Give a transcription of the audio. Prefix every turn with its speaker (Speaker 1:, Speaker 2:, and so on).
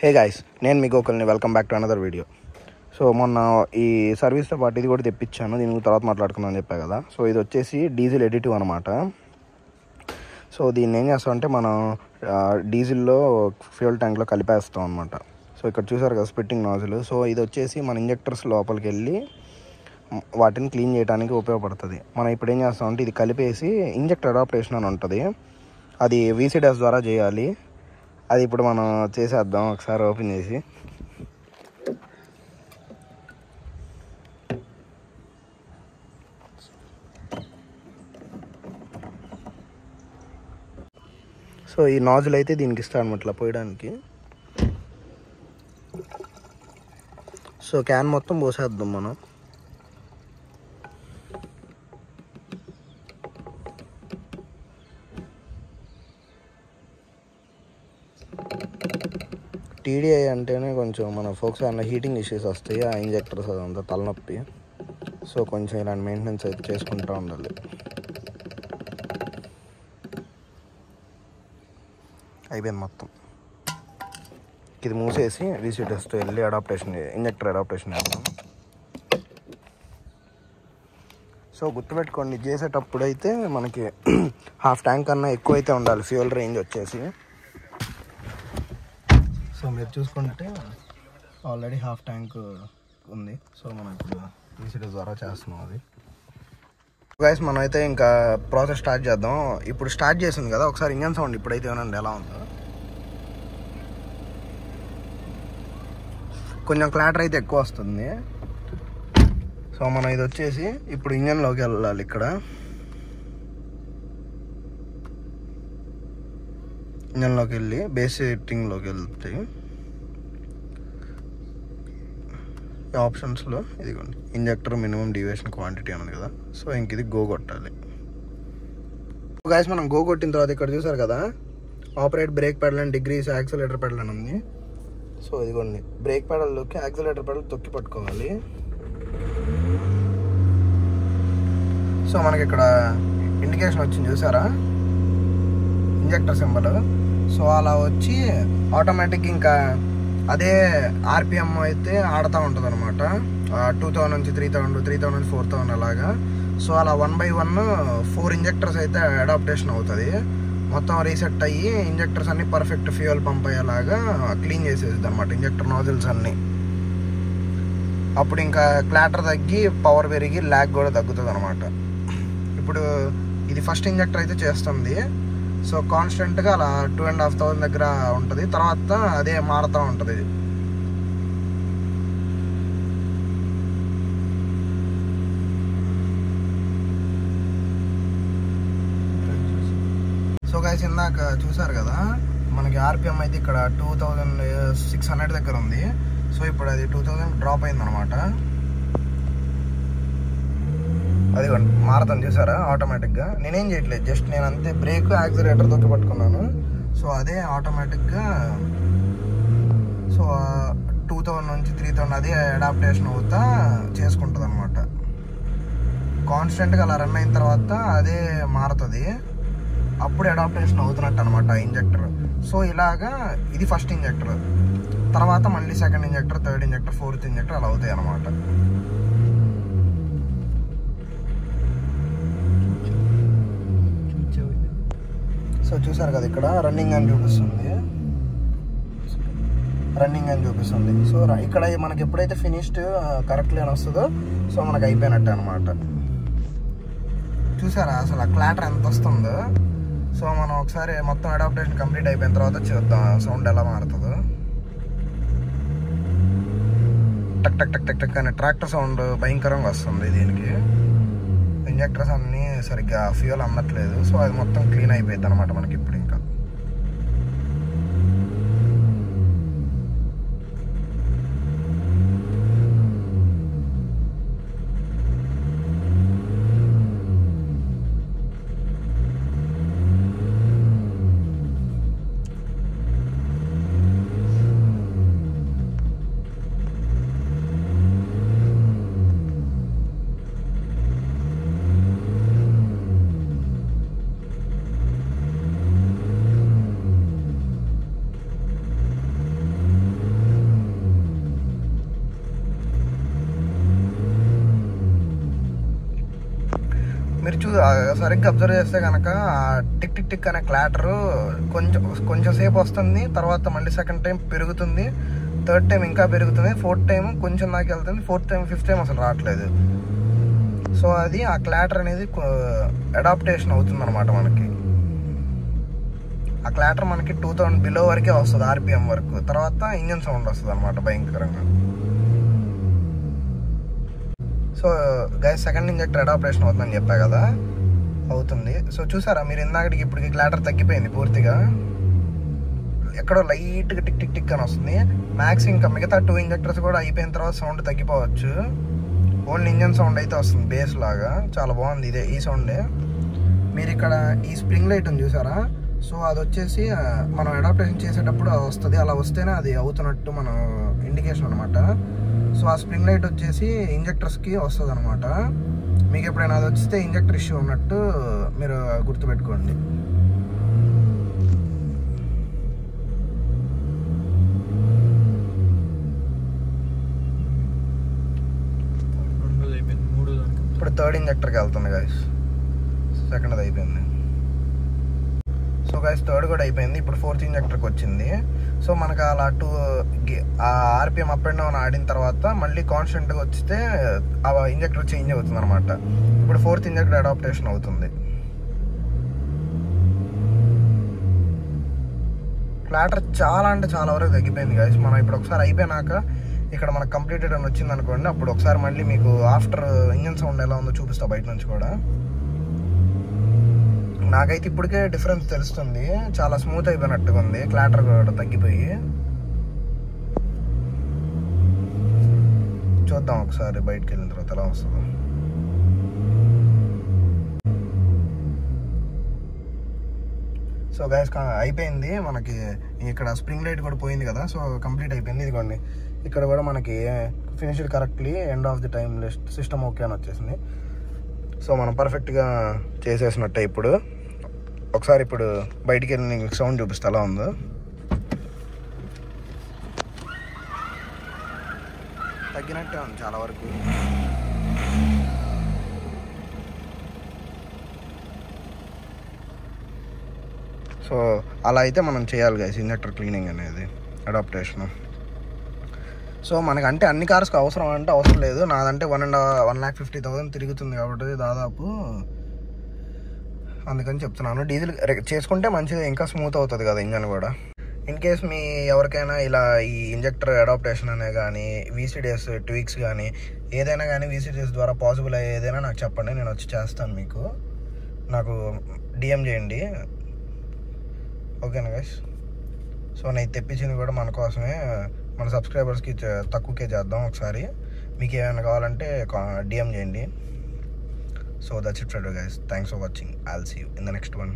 Speaker 1: హే guys, నేను మీ గోకుల్ని. Welcome back to another video. So మొన్న ఈ సర్వీస్తో పాటు ఇది కూడా తెప్పించాను, దీని తర్వాత మాట్లాడుకుందామని చెప్పా కదా. సో ఇది వచ్చేసి డీజిల్ ఎడిటివ్ అనమాట. సో దీన్ని ఏం చేస్తామంటే మనం డీజిల్లో ఫ్యూయల్ ట్యాంక్లో కలిపేస్తాం అనమాట. సో ఇక్కడ చూసారు కదా స్పిట్టింగ్ నాజిల్. సో ఇది వచ్చేసి మన ఇంజెక్టర్స్ లోపలికి వెళ్ళి వాటిని క్లీన్ చేయడానికి ఉపయోగపడుతుంది. మనం ఇప్పుడు ఏం చేస్తామంటే ఇది కలిపేసి ఇంజెక్టర్ అడాప్టేషన్ అని ఉంటుంది, అది VCDS ద్వారా చేయాలి. అది ఇప్పుడు మనం చేసేద్దాం. ఒకసారి ఓపెన్ చేసి సో ఈ నాజిల్ అయితే దీనికి ఇస్తాను అనమాట ఇట్లా పోయడానికి. సో క్యాన్ మొత్తం పోసేద్దాం మనం. TDI అంటేనే కొంచెం మన ఫోక్స్ వ్యాన్లో హీటింగ్ ఇష్యూస్ వస్తాయి, ఆ ఇంజెక్టర్స్ అదంతా తలనొప్పి. సో కొంచెం ఇలాంటి మెయింటెనెన్స్ అయితే చేసుకుంటూ ఉండాలి. అయిపోయింది మొత్తం. ఇది మూసేసి VCDSతో వెళ్ళి ఇంజెక్టర్ అడాప్టేషన్ చేద్దాం. సో గుర్తుపెట్టుకోండి, చేసేటప్పుడు అయితే మనకి హాఫ్ ట్యాంక్ కన్నా ఎక్కువ అయితే ఉండాలి ఫ్యూయల్ రేంజ్ వచ్చేసి. సో మీరు చూసుకుంటే ఆల్రెడీ హాఫ్ ట్యాంక్ ఉంది. సో మనం ఇప్పుడు VCDS ద్వారా చేస్తున్నాం అది. గైస్ మనం అయితే ఇంకా ప్రాసెస్ స్టార్ట్ చేద్దాం. ఇప్పుడు స్టార్ట్ చేసింది కదా, ఒకసారి ఇంజన్ సౌండ్ ఇప్పుడైతే ఏమన్నా ఎలా ఉందో. కొంచెం క్లాటర్ అయితే ఎక్కువ వస్తుంది. సో మనం ఇది వచ్చేసి ఇప్పుడు ఇంజన్లోకి వెళ్ళాలి. ఇక్కడ ఇంజన్లోకి వెళ్ళి బేస్ సెట్టింగ్లోకి వెళ్తాయి. ఈ ఆప్షన్స్లో ఇదిగోండి ఇంజెక్టర్ మినిమం డీవియేషన్ క్వాంటిటీ అన్నది కదా. సో ఇంక ఇది గో కొట్టాలి. గైస్ మనం గో కొట్టిన తర్వాత ఇక్కడ చూసారు కదా operate break pedal and degrees accelerator pedal అని ఉంది. సో ఇదిగోండి బ్రేక్ పెడల్లోకి యాక్సిలరేటర్ పెడల్ తొక్కి పట్టుకోవాలి. సో మనకి ఇక్కడ ఇండికేషన్ వచ్చింది చూసారా, ఇంజెక్టర్ సింబల్. సో అలా వచ్చి ఆటోమేటిక్ ఇంకా అదే RPM అయితే ఆడుతూ ఉంటుంది అనమాట. 2000 నుంచి 3000, 3000 నుంచి 4000 అలాగా. సో అలా 1 by 1 4 ఇంజెక్టర్స్ అయితే అడాప్టేషన్ అవుతుంది. మొత్తం రీసెట్ అయ్యి ఇంజెక్టర్స్ అన్ని పర్ఫెక్ట్ ఫ్యూయల్ పంప్ అయ్యేలాగా క్లీన్ చేసేది అనమాట ఇంజెక్టర్ నాజిల్స్ అన్నీ. అప్పుడు ఇంకా క్లాటర్ తగ్గి పవర్ పెరిగి ల్యాగ్ కూడా తగ్గుతుంది అనమాట. ఇప్పుడు ఇది ఫస్ట్ ఇంజెక్టర్ అయితే చేస్తుంది. సో కాన్స్టెంట్గా అలా 2500 దగ్గర ఉంటుంది, తర్వాత అదే మారుతూ ఉంటుంది. సో గైస్ ఇందాక చూసారు కదా మనకి RPM అయితే ఇక్కడ 2600 దగ్గర ఉంది. సో ఇప్పుడు అది 2000 డ్రాప్ అయింది అనమాట. అది మారుతుంది చూసారా ఆటోమేటిక్గా. నేనేం చేయట్లేదు, జస్ట్ నేను అంతే బ్రేక్ యాక్సిలరేటర్ తొక్కి పట్టుకున్నాను. సో అదే ఆటోమేటిక్గా సో 2000 నుంచి 3000 అదే అడాప్టేషన్ అవుతా చేసుకుంటుంది అనమాట. కాన్స్టెంట్గా అలా రన్ అయిన తర్వాత అదే మారుతుంది, అప్పుడు అడాప్టేషన్ అవుతున్నట్టు అనమాట ఇంజెక్టర్. సో ఇలాగా ఇది ఫస్ట్ ఇంజెక్టర్, తర్వాత మళ్ళీ second injector, third injector, fourth injector అలా అవుతాయి అనమాట. సో చూసారు కదా ఇక్కడ రన్నింగ్ అని చూపిస్తుంది. సో ఇక్కడ మనకి ఎప్పుడైతే ఫినిష్డ్ కరెక్ట్లీ అని వస్తుందో సో మనకు అయిపోయినట్టే అనమాట. చూసారా అసలు ఆ క్లాటర్ ఎంత వస్తుందో. సో మనం ఒకసారి మొత్తం అడాప్టేషన్ కంప్లీట్ అయిపోయిన తర్వాత చూద్దాం సౌండ్ ఎలా మారుతుందో. టక్ టక్ టక్ టక్ టక్ అనే ట్రాక్టర్ సౌండ్ భయంకరంగా వస్తుంది దీనికి. ఇంజెక్టర్స్ అన్నీ సరిగ్గా ఫ్యూయల్ అందట్లేదు. సో అది మొత్తం క్లీన్ అయిపోయింది అనమాట మనకి ఇప్పుడు. ఇంకా మీరు సరిగ్గా అబ్జర్వ్ చేస్తే కనుక టిక్ టిక్ టిక్ అనే క్లాటరు కొంచెం సేపు వస్తుంది, తర్వాత మళ్ళీ సెకండ్ టైం పెరుగుతుంది, థర్డ్ టైం ఇంకా పెరుగుతుంది, ఫోర్త్ టైం కొంచెం దాకా వెళ్తుంది, ఫోర్త్ టైం ఫిఫ్త్ టైం అసలు రావట్లేదు. సో అది ఆ క్లాటర్ అనేది అడాప్టేషన్ అవుతుంది అనమాట. మనకి ఆ క్లాటర్ మనకి 2000 బిలో వరకే వస్తుంది, ఆర్పిఎం వరకు. తర్వాత ఇంజన్ సౌండ్ వస్తుంది అనమాట భయంకరంగా. So guys second injector adaptation అవుతుందని చెప్పా కదా, అవుతుంది. సో చూసారా మీరు ఇందాకటికి ఇప్పటికి క్లాటర్ తగ్గిపోయింది పూర్తిగా, ఎక్కడో లైట్గా టిక్ టిక్ టిక్ అని వస్తుంది. మ్యాక్స్ ఇంకా మిగతా 2 ఇంజెక్టర్స్ కూడా అయిపోయిన తర్వాత సౌండ్ తగ్గిపోవచ్చు. ఓన్లీ ఇంజన్ సౌండ్ అయితే వస్తుంది బేస్ లాగా, చాలా బాగుంది ఇదే ఈ సౌండే. మీరు ఇక్కడ ఈ స్ప్రింగ్ లైట్ ఉంది చూసారా, సో అది వచ్చేసి మనం అడాప్టేషన్ చేసేటప్పుడు వస్తుంది, అలా వస్తేనే అది అవుతున్నట్టు మనం ఇండికేషన్ అనమాట. సో ఆ స్ప్రింగ్ లైట్ వచ్చేసి ఇంజెక్టర్స్కి వస్తుంది అనమాట. మీకు ఎప్పుడైనా అది వస్తే ఇంజెక్టర్ ఇష్యూ ఉన్నట్టు మీరు గుర్తుపెట్టుకోండి. ఇప్పుడు థర్డ్ ఇంజెక్టర్కి వెళ్తుంది గైస్, సెకండ్ అది అయిపోయింది. సో గైస్ థర్డ్ కూడా అయిపోయింది, ఇప్పుడు ఫోర్త్ ఇంజెక్టర్కి వచ్చింది. సో మనకు అలా ఆర్పిఎం అప్ అండ్ డౌన్ ఆడిన తర్వాత మళ్ళీ కాన్స్టెంట్గా వస్తే ఆ ఇంజెక్టర్ చేంజ్ అవుతుంది అనమాట. ఇప్పుడు ఫోర్త్ ఇంజెక్టర్ అడాప్టేషన్ అవుతుంది. క్లాటర్ చాలా అంటే చాలా వరకు తగ్గిపోయింది గైస్. మనం ఇప్పుడు ఒకసారి అయిపోయినాక ఇక్కడ మనకు కంప్లీటెడ్ అని వచ్చింది అనుకోండి, అప్పుడు ఒకసారి మళ్ళీ మీకు ఆఫ్టర్ ఇంజన్ సౌండ్ ఎలా ఉందో చూపిస్తా బయట నుంచి కూడా. నాకైతే ఇప్పటికే డిఫరెన్స్ తెలుస్తుంది, చాలా స్మూత్ అయిపోయినట్టుగా ఉంది, క్లాటర్ కూడా తగ్గిపోయి. చూద్దాం ఒకసారి బయటకు వెళ్ళిన తర్వాత ఎలా వస్తుందో. సో గైస్ అయిపోయింది మనకి, ఇక్కడ స్ప్రింగ్ లైట్ కూడా పోయింది కదా, సో కంప్లీట్ అయిపోయింది. ఇదిగోండి ఇక్కడ కూడా మనకి finished correctly, end of the time list, system okay అని వచ్చేసింది. సో మనం పర్ఫెక్ట్గా చేసేసినట్టే. ఇప్పుడు ఒకసారి ఇప్పుడు బయటికి వెళ్ళి నీకు సౌండ్ చూపిస్తా ఎలా ఉందో. తగ్గినట్టే ఉంది చాలా వరకు. సో అలా అయితే మనం చేయాలి గైస్ ఇంజెక్టర్ క్లీనింగ్ అనేది, అడాప్టేషన్. సో మనకంటే అన్ని కార్స్కి అవసరం అంటే అవసరం లేదు, నాదంటే 1,50,000 తిరుగుతుంది కాబట్టి దాదాపు, అందుకని చెప్తున్నాను. డీజిల్ చేసుకుంటే మంచిది, ఇంకా స్మూత్ అవుతుంది కదా ఇంజన్ కూడా. ఇన్ కేస్ మీ ఎవరికైనా ఇలా ఈ ఇంజెక్టర్ అడాప్టేషన్ అనే కానీ వీసీడీఎస్ ట్వీక్స్ కానీ ఏదైనా కానీ వీసీడీఎస్ ద్వారా పాసిబుల్ అయ్యే ఏదైనా నాకు చెప్పండి, నేను వచ్చి చేస్తాను. మీకు నాకు డిఎం చేయండి, ఓకేనా గైస్. సో నేను తెప్పించింది కూడా మన కోసమే, మన సబ్స్క్రైబర్స్కి తక్కువకే చేద్దాం ఒకసారి. మీకు ఏమైనా కావాలంటే డిఎం చేయండి. So that's it for today guys, thanks for watching, I'll see you in the next one.